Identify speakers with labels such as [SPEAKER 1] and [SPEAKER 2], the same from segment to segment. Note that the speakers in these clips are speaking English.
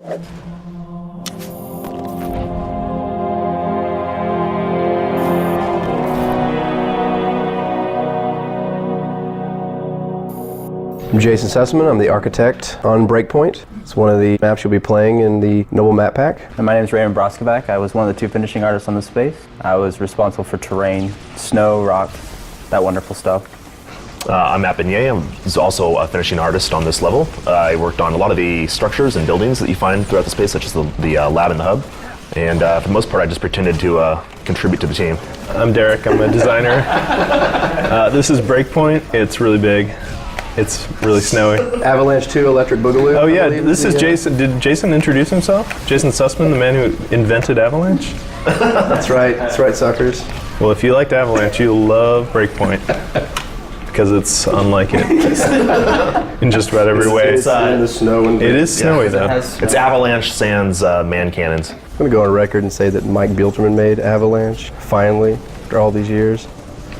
[SPEAKER 1] I'm Jason Sussman. I'm the architect on Breakpoint. It's one of the maps you'll be playing in the Noble Map Pack.
[SPEAKER 2] And my name is Raymond Broskovac. I was one of the 2 finishing artists on the space. I was responsible for terrain, snow, rock, that wonderful stuff.
[SPEAKER 3] I'm Matt Beignet. I'm also a finishing artist on this level. I worked on a lot of the structures and buildings that you find throughout the space, such as the lab and the hub. And for the most part, I just pretended to contribute to the team.
[SPEAKER 4] I'm Derek. I'm a designer. This is Breakpoint. It's really big. It's really snowy.
[SPEAKER 1] Avalanche 2 Electric Boogaloo.
[SPEAKER 4] Oh yeah, this is Jason. Did Jason introduce himself? Jason Sussman, the man who invented Avalanche?
[SPEAKER 1] That's right, suckers.
[SPEAKER 4] Well, if you liked Avalanche, you'll love Breakpoint. Because it's unlike it in just about every way.
[SPEAKER 1] It's in the snow. And
[SPEAKER 4] it is snowy though.
[SPEAKER 3] It's Avalanche sans man cannons.
[SPEAKER 1] I'm going to go on record and say that Mike Bielterman made Avalanche, finally, after all these years.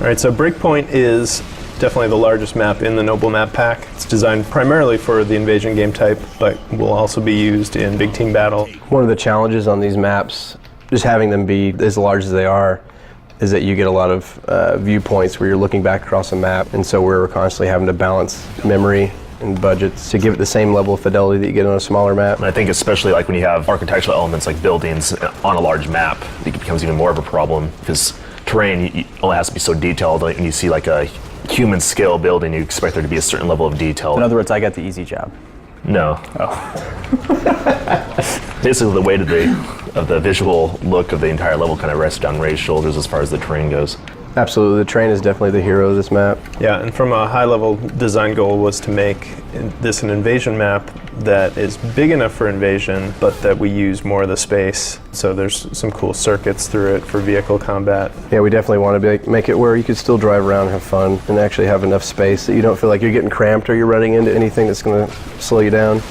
[SPEAKER 4] All right, so Breakpoint is definitely the largest map in the Noble Map Pack. It's designed primarily for the invasion game type, but will also be used in big team battle.
[SPEAKER 1] One of the challenges on these maps, just having them be as large as they are, is that you get a lot of viewpoints where you're looking back across a map, and so we're constantly having to balance memory and budgets to give it the same level of fidelity that you get on a smaller map.
[SPEAKER 3] And I think especially like when you have architectural elements like buildings on a large map, it becomes even more of a problem because terrain only has to be so detailed, and you see like a human scale building, you expect there to be a certain level of detail.
[SPEAKER 2] In other words, I got the easy job.
[SPEAKER 3] No. Basically, the weight of the visual look of the entire level kind of rests on Ray's shoulders as far as the terrain goes.
[SPEAKER 1] Absolutely, the terrain is definitely the hero of this map.
[SPEAKER 4] Yeah, and from a high-level design goal was to make this an invasion map that is big enough for invasion, but that we use more of the space. So there's some cool circuits through it for vehicle combat.
[SPEAKER 1] Yeah, we definitely want to make it where you could still drive around, have fun, and actually have enough space that you don't feel like you're getting cramped or you're running into anything that's going to slow you down.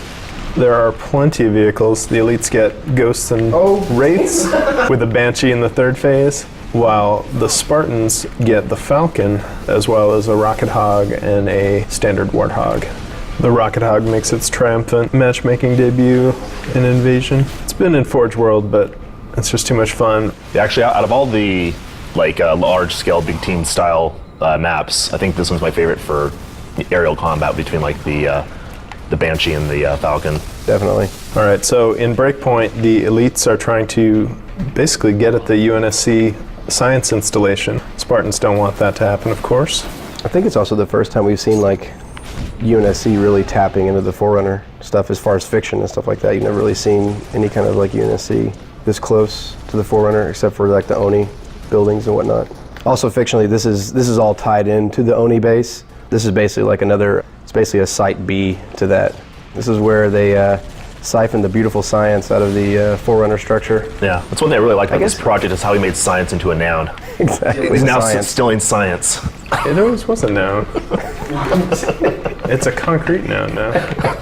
[SPEAKER 4] There are plenty of vehicles. The elites get Ghosts and Wraiths with the Banshee in the 3rd phase, while the Spartans get the Falcon, as well as a Rocket Hog and a standard Warthog. The Rocket Hog makes its triumphant matchmaking debut in Invasion. It's been in Forge World, but it's just too much fun.
[SPEAKER 3] Actually, out of all the large-scale big team style maps, I think this one's my favorite for aerial combat between like the Banshee and the Falcon.
[SPEAKER 1] Definitely.
[SPEAKER 4] All right, so in Breakpoint, the elites are trying to basically get at the UNSC science installation. Spartans don't want that to happen, of course.
[SPEAKER 1] I think it's also the first time we've seen like UNSC really tapping into the Forerunner stuff as far as fiction and stuff like that. You've never really seen any kind of like UNSC this close to the Forerunner, except for like the Oni buildings and whatnot. Also fictionally, this is all tied into the Oni base. This is basically like it's basically a Site B to that. This is where they siphoned the beautiful science out of the Forerunner structure.
[SPEAKER 3] Yeah, that's one thing I really like about this project is how he made science into a noun.
[SPEAKER 1] Exactly.
[SPEAKER 3] He's now instilling science.
[SPEAKER 4] It always was a noun. It's a concrete noun now.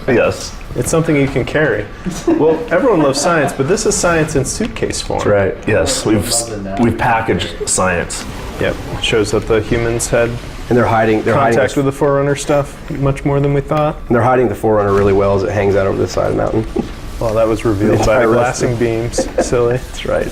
[SPEAKER 3] Yes.
[SPEAKER 4] It's something you can carry. Well, everyone loves science, but this is science in suitcase form.
[SPEAKER 1] That's right.
[SPEAKER 3] Yes, we've packaged science.
[SPEAKER 4] Yep, shows that the humans had
[SPEAKER 1] And they're hiding
[SPEAKER 4] contact with the Forerunner stuff much more than we thought.
[SPEAKER 1] And they're hiding the Forerunner really well as it hangs out over the side of the mountain.
[SPEAKER 4] Well, that was revealed by the glassing beams. Silly.
[SPEAKER 1] That's right.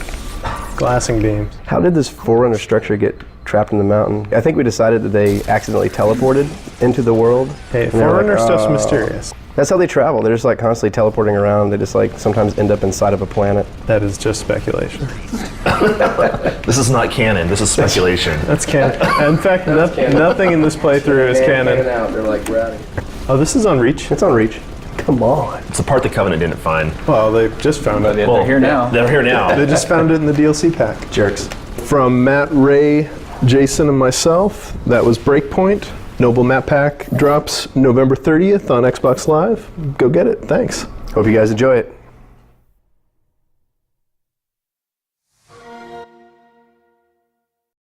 [SPEAKER 4] Glassing beams.
[SPEAKER 1] How did this Forerunner structure get trapped in the mountain? I think we decided that they accidentally teleported into the world.
[SPEAKER 4] Hey,
[SPEAKER 1] And they were
[SPEAKER 4] Forerunner
[SPEAKER 1] like,
[SPEAKER 4] stuff's
[SPEAKER 1] "Oh."
[SPEAKER 4] mysterious.
[SPEAKER 1] That's how they travel. They're just like constantly teleporting around. They just like sometimes end up inside of a planet.
[SPEAKER 4] That is just speculation.
[SPEAKER 3] This is not canon, this is speculation.
[SPEAKER 4] That's canon. In fact, nothing in this playthrough is canon.
[SPEAKER 1] They're like ratting.
[SPEAKER 4] Oh, this is on Reach?
[SPEAKER 1] It's on Reach. Come on.
[SPEAKER 3] It's the part the Covenant didn't find.
[SPEAKER 4] Well, they just found it.
[SPEAKER 2] They're here now.
[SPEAKER 3] They're here now.
[SPEAKER 4] They just found it in the DLC pack.
[SPEAKER 1] Jerks.
[SPEAKER 4] From Matt, Ray, Jason, and myself, that was Breakpoint. Noble Map Pack drops November 30th on Xbox Live. Go get it. Thanks.
[SPEAKER 1] Hope you guys enjoy it.